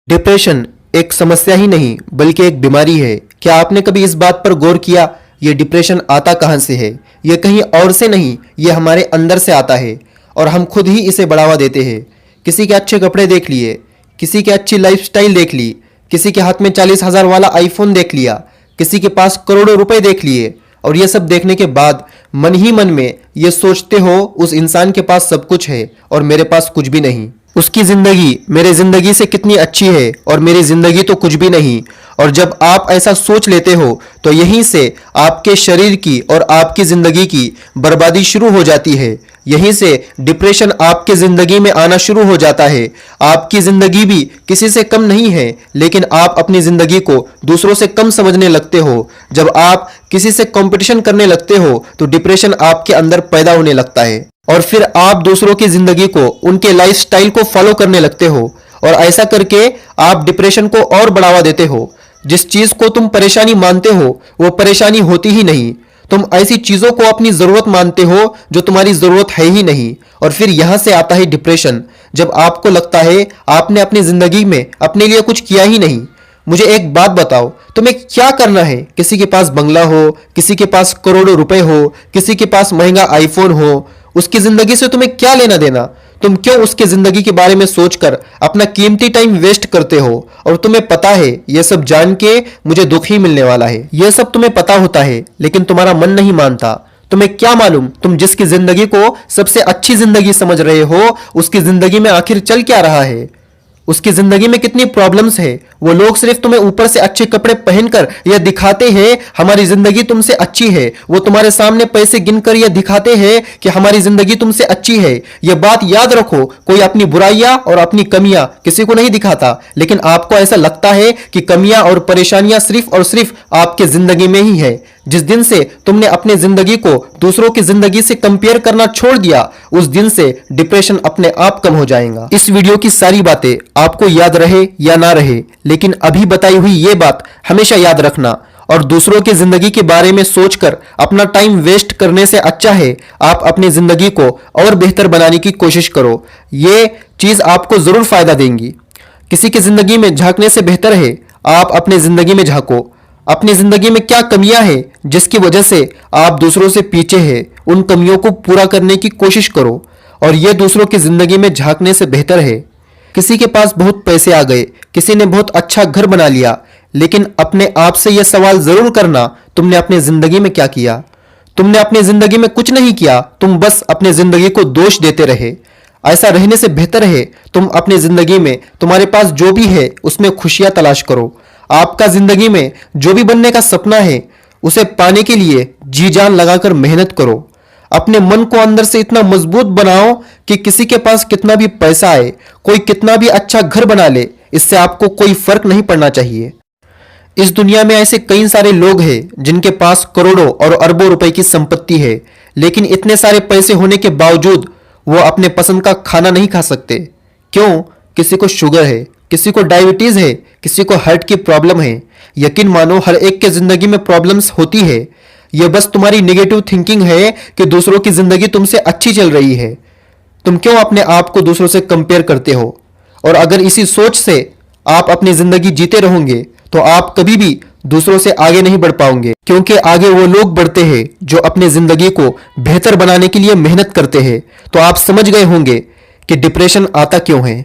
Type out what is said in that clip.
Depression एक समस्या ही नहीं बल्कि एक बीमारी है। क्या आपने कभी इस बात पर गौर किया ये डिप्रेशन आता कहाँ से है? ये कहीं और से नहीं, ये हमारे अंदर से आता है और हम खुद ही इसे बढ़ावा देते हैं। किसी के अच्छे कपड़े देख लिए, किसी की अच्छी लाइफस्टाइल देख ली, किसी के हाथ में 40,000 वाला आईफोन देख लिया, किसी के पास करोड़ों रुपए देख लिए और ये सब देखने के बाद मन ही मन में ये सोचते हो उस इंसान के पास सब कुछ है और मेरे पास कुछ भी नहीं। उसकी जिंदगी मेरे जिंदगी से कितनी अच्छी है और मेरी जिंदगी तो कुछ भी नहीं। और जब आप ऐसा सोच लेते हो तो यहीं से आपके शरीर की और आपकी जिंदगी की बर्बादी शुरू हो जाती है। यहीं से डिप्रेशन आपके जिंदगी में आना शुरू हो जाता है। आपकी जिंदगी भी किसी से कम नहीं है, लेकिन आप अपनी जिंदगी को दूसरों से कम समझने लगते हो। जब आप किसी से कंपटीशन करने लगते हो तो डिप्रेशन आपके अंदर पैदा होने लगता है और फिर आप दूसरों की जिंदगी को, उनके लाइफस्टाइल को फॉलो करने लगते हो और ऐसा करके आप डिप्रेशन को और बढ़ावा देते हो। जिस चीज को तुम परेशानी मानते हो वो परेशानी होती ही नहीं। तुम ऐसी चीजों को अपनी जरूरत मानते हो जो तुम्हारी जरूरत है ही नहीं और फिर यहां से आता है डिप्रेशन। जब आपको लगता है आपने अपनी जिंदगी में अपने लिए कुछ किया ही नहीं। मुझे एक बात बताओ, तुम्हें क्या करना है? किसी के पास बंगला हो, किसी के पास करोड़ों रुपए हो, किसी के पास महंगा आईफोन हो, उसकी जिंदगी से तुम्हें क्या लेना देना? तुम क्यों उसके जिंदगी के बारे में सोचकर अपना कीमती टाइम वेस्ट करते हो? और तुम्हें पता है यह सब जान के मुझे दुख ही मिलने वाला है। यह सब तुम्हें पता होता है लेकिन तुम्हारा मन नहीं मानता। तुम्हें क्या मालूम तुम जिसकी जिंदगी को सबसे अच्छी जिंदगी समझ रहे हो उसकी जिंदगी में आखिर चल क्या रहा है? उसकी जिंदगी में कितनी प्रॉब्लम्स है। वो लोग सिर्फ तुम्हें ऊपर से अच्छे कपड़े पहनकर यह दिखाते हैं हमारी जिंदगी तुमसे अच्छी है। वो तुम्हारे सामने पैसे गिनकर यह दिखाते हैं कि हमारी जिंदगी तुमसे अच्छी है। यह बात याद रखो, कोई अपनी बुराइयां और अपनी कमियां किसी को नहीं दिखाता, लेकिन आपको ऐसा लगता है कि कमियां और परेशानियां सिर्फ और सिर्फ आपके जिंदगी में ही है। जिस दिन से तुमने अपने जिंदगी को दूसरों की जिंदगी से कंपेयर करना छोड़ दिया उस दिन से डिप्रेशन अपने आप कम हो जाएगा। इस वीडियो की सारी बातें आपको याद रहे या ना रहे, लेकिन अभी बताई हुई ये बात हमेशा याद रखना और दूसरों की जिंदगी के बारे में सोचकर अपना टाइम वेस्ट करने से अच्छा है आप अपनी जिंदगी को और बेहतर बनाने की कोशिश करो। ये चीज आपको जरूर फायदा देंगी। किसी की जिंदगी में झांकने से बेहतर है आप अपनी जिंदगी में झांको। अपनी जिंदगी में क्या कमियां हैं जिसकी वजह से आप दूसरों से पीछे हैं, उन कमियों को पूरा करने की कोशिश करो और यह दूसरों की जिंदगी में झांकने से बेहतर है। किसी के पास बहुत पैसे आ गए, किसी ने बहुत अच्छा घर बना लिया, लेकिन अपने आप से यह सवाल जरूर करना तुमने अपनी जिंदगी में क्या किया? तुमने अपनी जिंदगी में कुछ नहीं किया, तुम बस अपनी जिंदगी को दोष देते रहे। ऐसा रहने से बेहतर है तुम अपनी जिंदगी में तुम्हारे पास जो भी है उसमें खुशियां तलाश करो। आपका जिंदगी में जो भी बनने का सपना है उसे पाने के लिए जी जान लगाकर मेहनत करो। अपने मन को अंदर से इतना मजबूत बनाओ कि किसी के पास कितना भी पैसा आए, कोई कितना भी अच्छा घर बना ले, इससे आपको कोई फर्क नहीं पड़ना चाहिए। इस दुनिया में ऐसे कई सारे लोग हैं जिनके पास करोड़ों और अरबों रुपए की संपत्ति है, लेकिन इतने सारे पैसे होने के बावजूद वो अपने पसंद का खाना नहीं खा सकते। क्यों? किसी को शुगर है, किसी को डायबिटीज है, किसी को हार्ट की प्रॉब्लम है। यकीन मानो हर एक के जिंदगी में प्रॉब्लम्स होती है। यह बस तुम्हारी नेगेटिव थिंकिंग है कि दूसरों की जिंदगी तुमसे अच्छी चल रही है। तुम क्यों अपने आप को दूसरों से कंपेयर करते हो? और अगर इसी सोच से आप अपनी जिंदगी जीते रहोगे तो आप कभी भी दूसरों से आगे नहीं बढ़ पाओगे, क्योंकि आगे वो लोग बढ़ते हैं जो अपनी जिंदगी को बेहतर बनाने के लिए मेहनत करते हैं। तो आप समझ गए होंगे कि डिप्रेशन आता क्यों है।